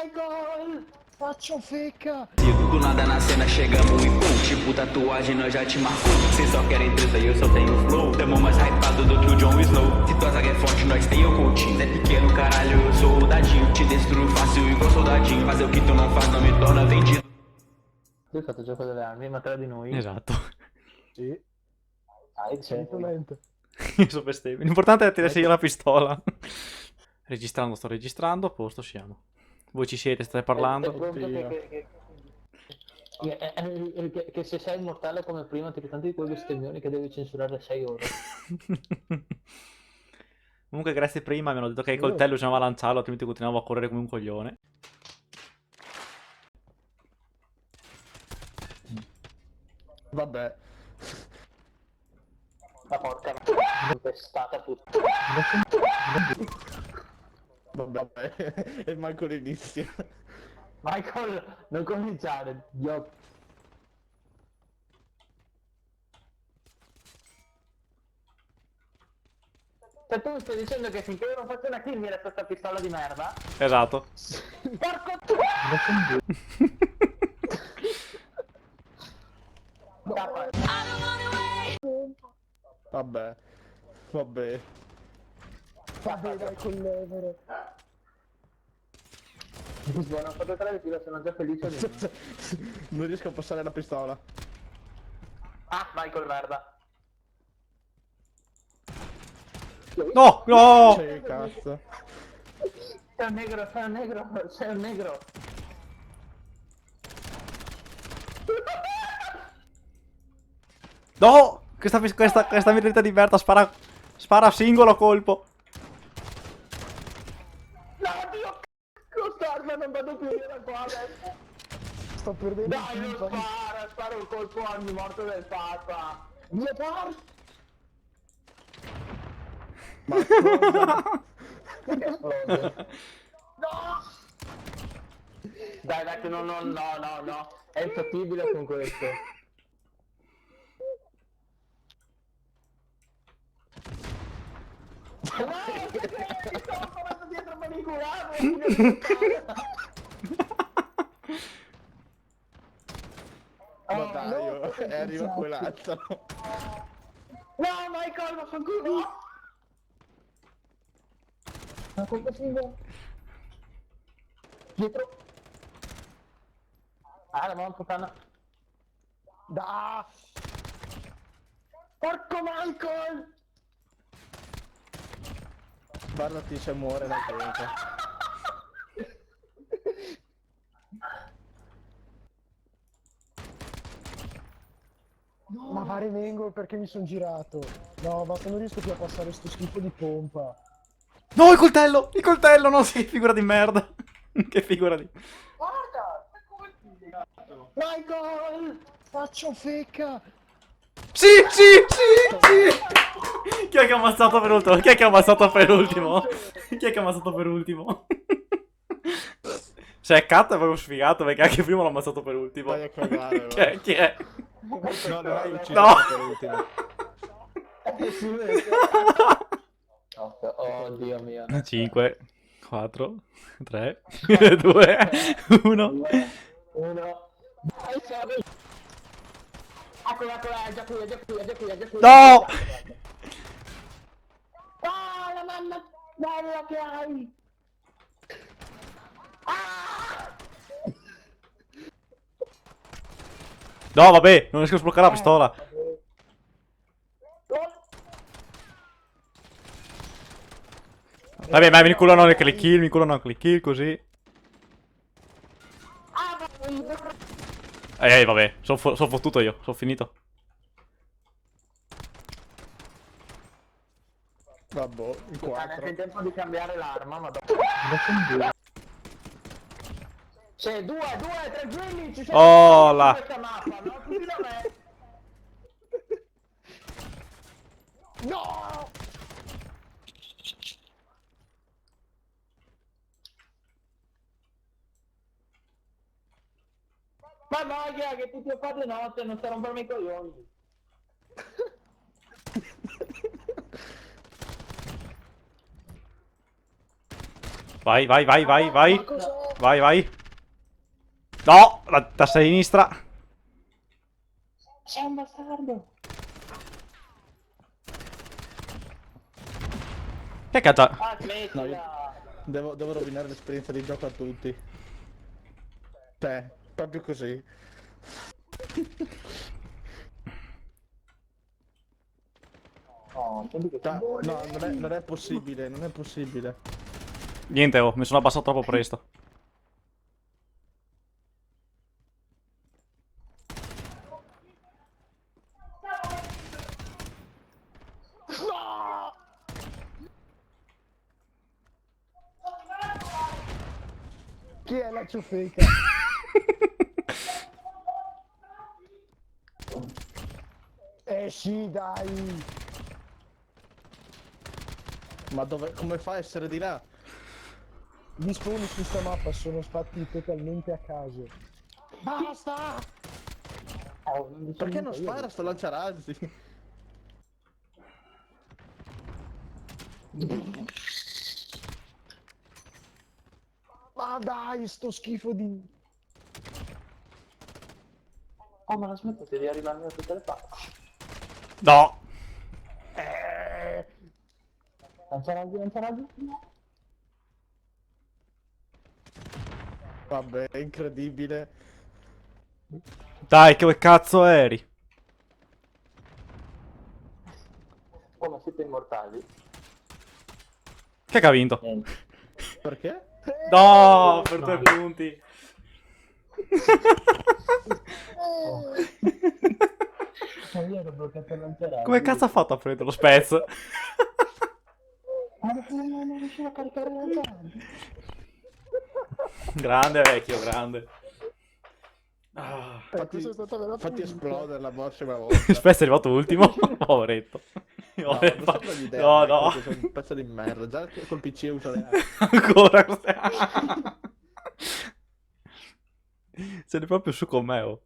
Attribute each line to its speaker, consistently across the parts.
Speaker 1: Michael! Faccio fecca!
Speaker 2: Do nada na cena chegamos e pum, tipo tatuagem nós já te marcou. Cês só querem treta e eu só tenho flow. Tamo mais hypado do que o Jon Snow. Se tua zaga é forte, nós tem o coaching. Zé pequeno, caralho, eu sou o dadinho. Te destruo fácil igual soldadinho. Fazer o que tu não faz não me torna vendido.
Speaker 3: Tu hai fatto gioco delle armi, ma tra di noi.
Speaker 4: Esatto.
Speaker 1: Sì,
Speaker 3: C'è.
Speaker 1: assolutamente.
Speaker 4: Io so bestemmie. L'importante è tirarsi io la pistola. Registrando, sto registrando, a posto, siamo. Voi ci siete, state
Speaker 3: È
Speaker 4: parlando?
Speaker 3: pronto che se sei immortale come prima ti tanti di quei bestemmioni che devi censurare 6 ore.
Speaker 4: Comunque grazie prima mi hanno detto che il coltello bisognava lanciarlo, altrimenti continuavo a correre come un coglione.
Speaker 1: Vabbè.
Speaker 3: La porca tempestata puttana.
Speaker 1: Vabbè. E manco l'inizio.
Speaker 3: Michael, non cominciare, io... Cioè tu mi stai dicendo che finché io non faccio una kill mi resta questa pistola di merda?
Speaker 4: Esatto.
Speaker 3: Porco
Speaker 1: Vabbè. Vabbè.
Speaker 3: Vabbè dai con l'evero. Buono, ho fatto 3 di fila, sono già felice di me.
Speaker 1: Non riesco a passare la pistola.
Speaker 3: Ah, Michael merda.
Speaker 4: No, no!
Speaker 1: Che cazzo.
Speaker 3: Sei un negro, sei un negro, sei un negro.
Speaker 4: No! Questa mitretta di merda spara a singolo colpo.
Speaker 3: No, Dio, cos'arma, non vado più via da qua adesso.
Speaker 1: Sto perdendo
Speaker 3: Dai, non spara un colpo al morto del papa.
Speaker 1: Mio par! Ma
Speaker 3: No! Dai, che no, è infattibile con questo. No, perché mi stavo correndo dietro manicurato!
Speaker 1: Ma dai, arriva quell'altro.
Speaker 3: No, Michael, ma sono culo! Ma come si vede? Dietro! Ah, la mamma puttana!
Speaker 1: Da!
Speaker 3: Porco Michael!
Speaker 1: Guardati se muore da tempo. Ma fare vengo perché mi sono girato. No, basta, non riesco più a passare sto schifo di pompa.
Speaker 4: No, il coltello! Il coltello! No, sì, figura di merda. Che figura di...
Speaker 3: Guarda!
Speaker 1: Michael! Faccio fecca!
Speaker 4: Sì, sì, sì, sì! Chi è che ha ammazzato per ultimo? Chi è che ha ammazzato per ultimo? Chi è che ha ammazzato per ultimo? Cioè, Cat è proprio sfigato perché anche prima l'ho ammazzato per ultimo.
Speaker 1: Vai a cagare,
Speaker 4: Chi è? Chi è?
Speaker 1: No, non hai ucciso
Speaker 4: No!
Speaker 1: per ultimo.
Speaker 3: Oh, Dio mio.
Speaker 4: 5, 4, 3, 2, 1.
Speaker 3: Uno. Dai, serve. Eccola, è già qui, è già qui, è già qui, è già qui.
Speaker 4: No!
Speaker 3: Ah, la mamma bella che hai! Ah!
Speaker 4: No, vabbè, non riesco a sbloccare la pistola. Vabbè, ma mi inculano anche le kill, mi inculano anche le kill, così. Vabbè, sono fottuto io, sono finito.
Speaker 1: Vabbè, in
Speaker 3: Non è
Speaker 1: 4.
Speaker 3: il tempo di cambiare l'arma, ma dopo... C'è 2, tranquilli, ci siamo
Speaker 4: Oh, là.
Speaker 3: questa mappa, no? Tutti da me.
Speaker 1: No!
Speaker 3: Ma voglia che tutti a fare di notte, non sta rompermi i coglioni.
Speaker 4: Vai, vai, vai, vai, vai.
Speaker 1: Ma cos'è?
Speaker 4: Vai, vai. No, la testa a sinistra.
Speaker 3: Sei un bastardo.
Speaker 4: Che cazzo?
Speaker 3: Ah, smettila.
Speaker 5: Devo rovinare l'esperienza di gioco a tutti. Te, proprio così.
Speaker 3: No, senti che
Speaker 5: No, non è possibile, non è possibile.
Speaker 4: Niente, oh, mi sono abbassato troppo presto.
Speaker 1: Chi è la ciofeca? Sì, dai.
Speaker 5: Ma dove, come fa a essere di là?
Speaker 1: Gli spawn su sta mappa sono fatti totalmente a caso. Basta!
Speaker 5: Perché non spara sto lanciarazzi?
Speaker 1: Ma dai, sto schifo di...
Speaker 3: Oh, ma la smettete di arrivarmi da tutte le parti.
Speaker 4: No.
Speaker 3: Lanciaraggi, lanciaraggi?
Speaker 5: Vabbè, è incredibile.
Speaker 4: Dai, che cazzo eri?
Speaker 3: Oh, ma siete immortali?
Speaker 4: Che ha vinto?
Speaker 3: Niente.
Speaker 5: Perché?
Speaker 4: No, per 2 punti.
Speaker 3: Ma io ero bloccato a lanciaraggi.
Speaker 4: Come cazzo ha fatto a prendere lo spez?
Speaker 3: Ma non riuscivo a caricare i lanciaraggi.
Speaker 4: Grande vecchio, grande. Ah.
Speaker 1: Questo è stato veramente
Speaker 5: Fatti
Speaker 1: un-
Speaker 5: esplodere la prossima volta.
Speaker 4: Spez è arrivato ultimo. Poveretto.
Speaker 5: No,
Speaker 4: Vabbè,
Speaker 5: non sembra l'idea,
Speaker 4: no,
Speaker 5: Michael,
Speaker 4: no.
Speaker 5: che sei un pezzo di merda. Già che col PC uso le
Speaker 4: Ancora. Se ne è proprio su con me, oh.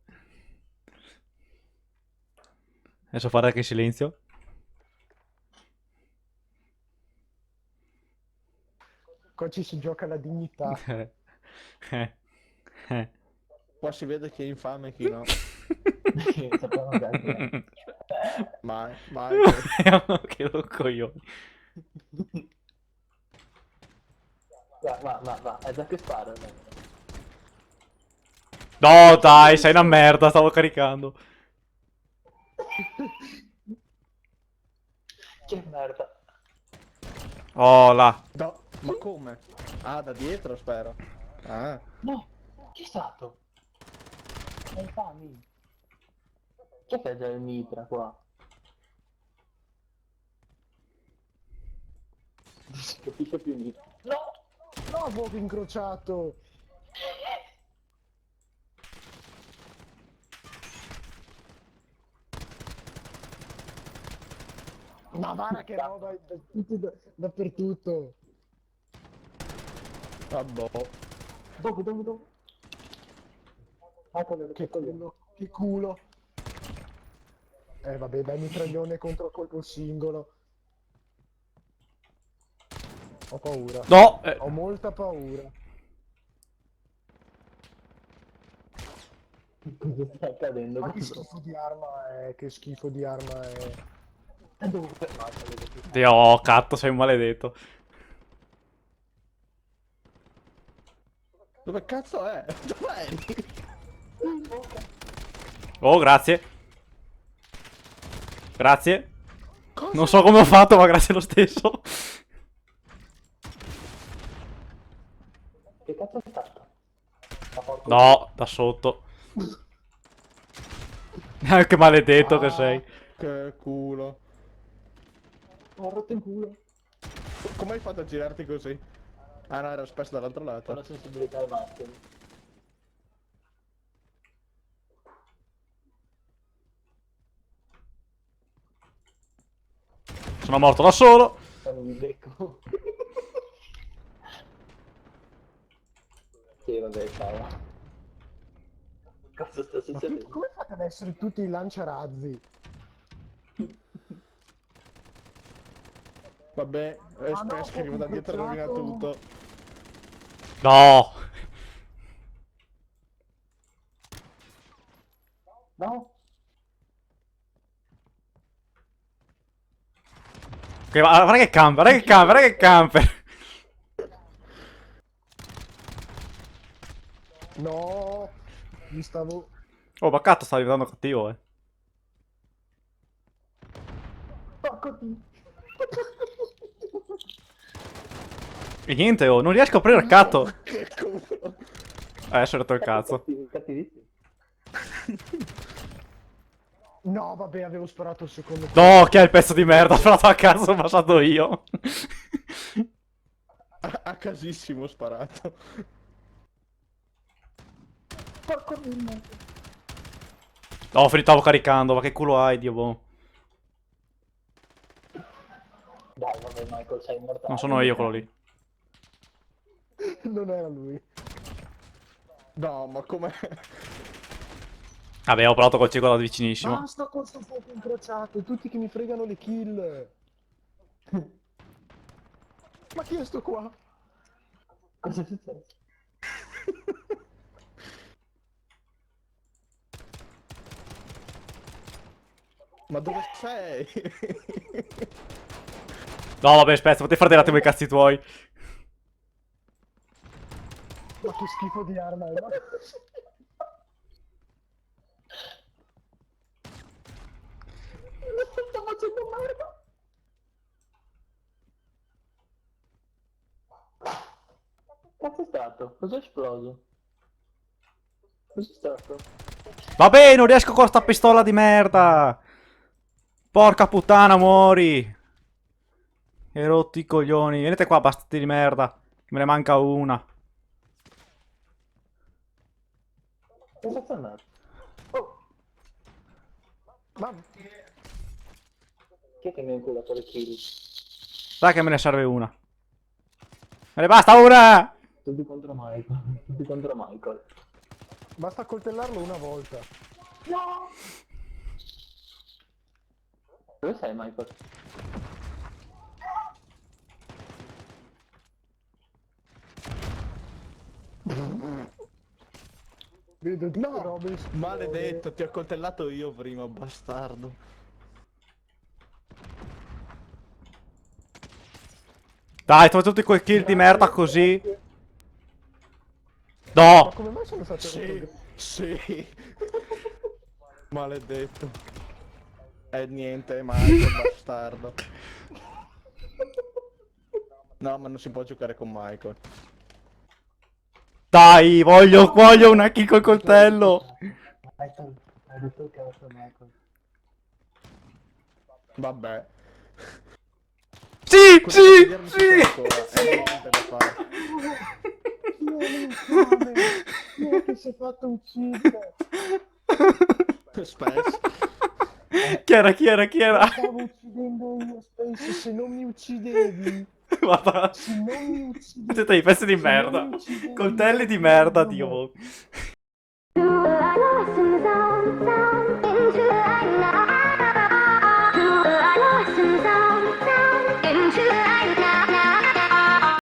Speaker 4: Adesso fare anche silenzio.
Speaker 1: Qua ci si gioca la dignità.
Speaker 4: Eh.
Speaker 5: Qua si vede chi è infame e chi no.
Speaker 3: Sappiamo che
Speaker 5: Mai.
Speaker 4: Che lo coglioni.
Speaker 3: Va, è già che spara.
Speaker 4: No, dai, sei una merda, stavo caricando.
Speaker 3: Che merda.
Speaker 4: Oh, là.
Speaker 5: No, ma come? Ah, da dietro spero. Ah.
Speaker 3: No, chi è stato? È infami. Chi è già il mitra qua? Non si capisce più niente. No!
Speaker 1: No, fuoco incrociato! Ma guarda che roba dappertutto!
Speaker 5: Vabbè.
Speaker 3: Dopo. Eccolo,
Speaker 1: Che culo! Vabbè, dai mitraglione contro colpo singolo. Ho paura.
Speaker 4: No.
Speaker 1: Ho molta paura.
Speaker 3: Cosa sta accadendo?
Speaker 1: Ma che schifo di arma è, che schifo di arma è.
Speaker 3: E devo fermarlo.
Speaker 4: Dio, oh, catto, sei un maledetto.
Speaker 5: Dove cazzo è? Dov'è?
Speaker 4: Oh, grazie. Grazie. Non so come ho fatto, ma grazie lo stesso.
Speaker 3: Che cazzo è stato?
Speaker 4: No, da sotto. Che maledetto che sei.
Speaker 5: Che culo.
Speaker 3: Ho rotto in culo.
Speaker 5: Come hai fatto a girarti così? Ah no, era spesso dall'altro
Speaker 3: Ho la
Speaker 5: lato.
Speaker 3: sensibilità al massimo.
Speaker 4: Sono morto da solo.
Speaker 3: Non mi becco. Sì, vabbè, ciao. Cosa sta
Speaker 1: Ma
Speaker 3: succedendo?
Speaker 1: come fate ad essere tutti i lanciarazzi?
Speaker 5: Vabbè,
Speaker 1: no,
Speaker 5: Spes che arriva da dietro e rovina
Speaker 1: incrociato.
Speaker 5: tutto.
Speaker 4: No.
Speaker 3: No?
Speaker 4: Ok, guarda che camper, guarda che camper, guarda che camper.
Speaker 1: No, mi stavo...
Speaker 4: Oh, Baccato sta diventando cattivo, eh.
Speaker 3: Porco Dio.
Speaker 4: E niente, oh, non riesco a aprire il catto.
Speaker 5: Che culo.
Speaker 4: Adesso ho rotto il cazzo.
Speaker 3: Cattivissimo.
Speaker 1: No, vabbè, avevo sparato il secondo.
Speaker 4: No, che è il pezzo di merda, ho sparato a caso, ho baciato io.
Speaker 5: A casissimo ho sparato.
Speaker 3: Porco Dio.
Speaker 4: No, stavo caricando, ma che culo hai, Dio boh.
Speaker 3: Dai, vabbè, Michael, sei morto.
Speaker 4: Non sono io quello lì.
Speaker 1: Non era lui.
Speaker 5: No, ma come...
Speaker 4: Vabbè, ho provato col cieco da vicinissimo.
Speaker 1: Basta con sto fuoco incrociato, tutti che mi fregano le kill. Ma chi è sto qua?
Speaker 3: Cosa è successo?
Speaker 5: Ma dove sei?
Speaker 4: No, vabbè, aspetta, potete fare un attimo i cazzi tuoi.
Speaker 1: Ma che schifo di arma è? Ma...
Speaker 3: Sto facendo merda. Cazzo è stato? Cos'è esploso? Cos'è stato?
Speaker 4: Vabbè, non riesco con sta pistola di merda. Porca puttana, muori. Hai rotto i coglioni. Venite qua, bastardi di merda. Me ne manca una.
Speaker 3: Cosa sta andando? Oh,
Speaker 1: Ma...
Speaker 3: chi è che mi ha inculato le kill?
Speaker 4: Dai che me ne serve una. Me ne basta una!
Speaker 3: Tutti contro Michael. Tutti contro Michael.
Speaker 1: Basta coltellarlo una volta.
Speaker 3: No! Dove sei, Michael?
Speaker 1: Vedo due robe esplodere.
Speaker 5: Maledetto, ti ho coltellato io prima, bastardo.
Speaker 4: Dai, trovate tutti quei kill di merda così.
Speaker 1: Ma
Speaker 4: No!
Speaker 1: come mai sono stato
Speaker 5: Sì, sì. Maledetto. Niente, Michael, bastardo. No, ma non si può giocare con Michael.
Speaker 4: Dai, voglio una kill col coltello.
Speaker 3: Michael, hai detto il cazzo, Michael.
Speaker 5: Vabbè.
Speaker 4: Sì,
Speaker 5: Cosa
Speaker 4: sì,
Speaker 5: vedermi
Speaker 4: sì.
Speaker 5: ancora? Niente da fare.
Speaker 1: Chi è che si è fatto uccidere?
Speaker 5: Space.
Speaker 4: Chi era?
Speaker 1: Stavo uccidendo io, Space, se non mi uccidevi...
Speaker 4: Guarda.
Speaker 1: Se non mi uccidevi...
Speaker 4: Siete dei pezzi di
Speaker 1: se non
Speaker 4: merda.
Speaker 1: mi uccidevi,
Speaker 4: Coltelli di
Speaker 1: io
Speaker 4: merda,
Speaker 1: non
Speaker 4: Dio.
Speaker 1: muoio.
Speaker 4: boh.